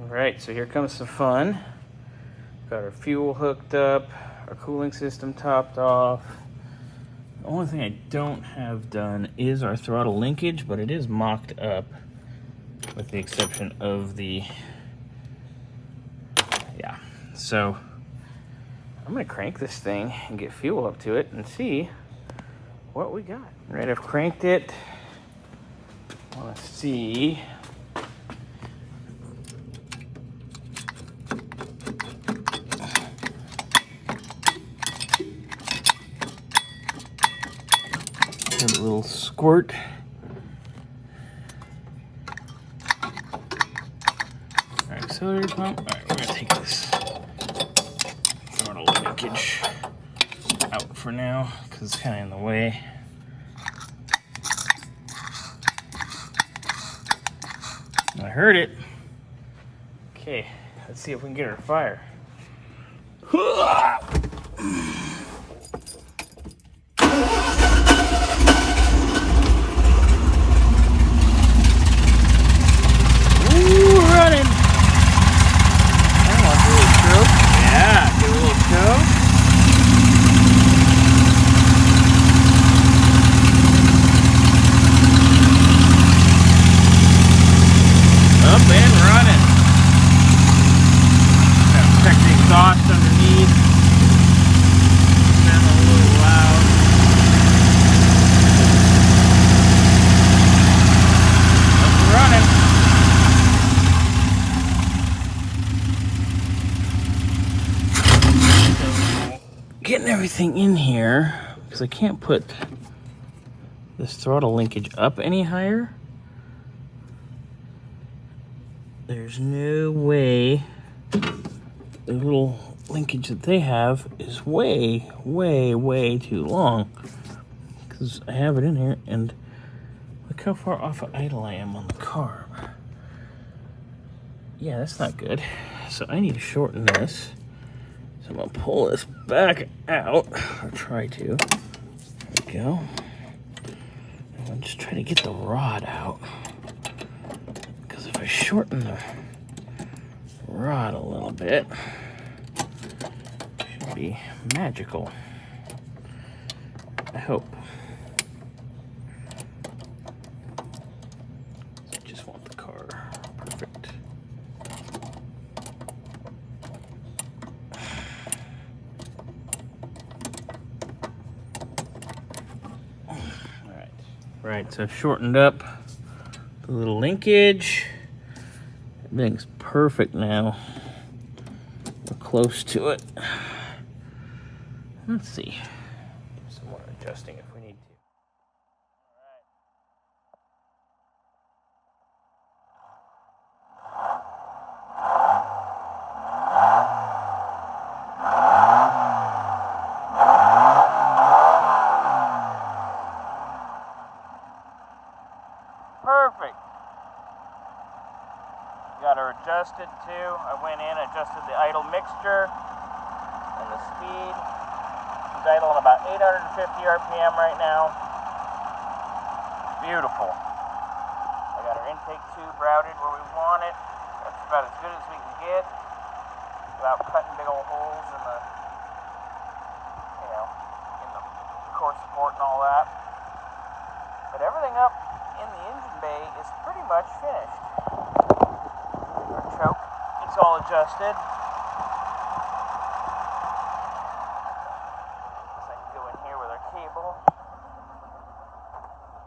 Alright, so here comes some fun. Got our fuel hooked up, our cooling system topped off. The only thing I don't have done is our throttle linkage, but it is mocked up with the exception of the, yeah. So I'm gonna crank this thing and get fuel up to it and see what we got. All right, I've cranked it. I wanna see. A little squirt. Our auxiliary pump. All right, we're gonna take this throttle linkage out for now because it's kind of in the way. I heard it. Okay, let's see if we can get her to fire. Getting everything in here because I can't put this throttle linkage up any higher. There's no way the little linkage that they have is way too long because I have it in here and look how far off of idle I am on the carb. Yeah, that's not good. So I need to shorten this. So I'm gonna pull this back out, or try to. There we go. And I'm just trying to get the rod out. Because if I shorten the rod a little bit, it should be magical. I hope. I just want the car perfect. Right, so I've shortened up the little linkage. Everything's perfect now. We're close to it. Let's see. Do some more adjusting if we need to. Perfect. Got her adjusted too. I went in, adjusted the idle mixture and the speed. She's idling about 850 RPM right now. Beautiful. I got her intake tube routed where we want it. That's about as good as we can get without cutting big old holes in the, in the core support and all that. But everything up in the engine bay is pretty much finished. Our choke, it's all adjusted. So I can go in here with our cable.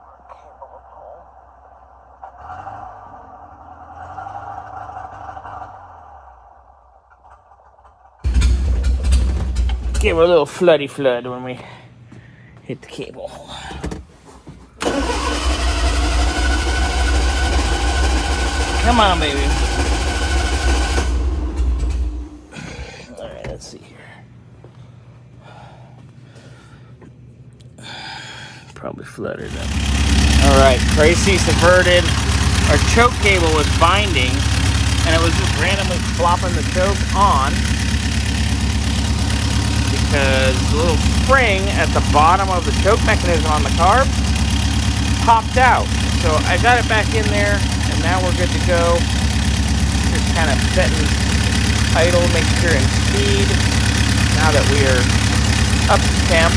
Our cable will pull. Give her a little floody flood when we hit the cable. Come on, baby. All right, let's see here. Probably flooded them. All right, crisis averted. Our choke cable was binding, and it was just randomly flopping the choke on because the little spring at the bottom of the choke mechanism on the carb popped out. So I got it back in there. And now we're good to go. Just kind of setting idle mixture and speed. Now that we are up to temp,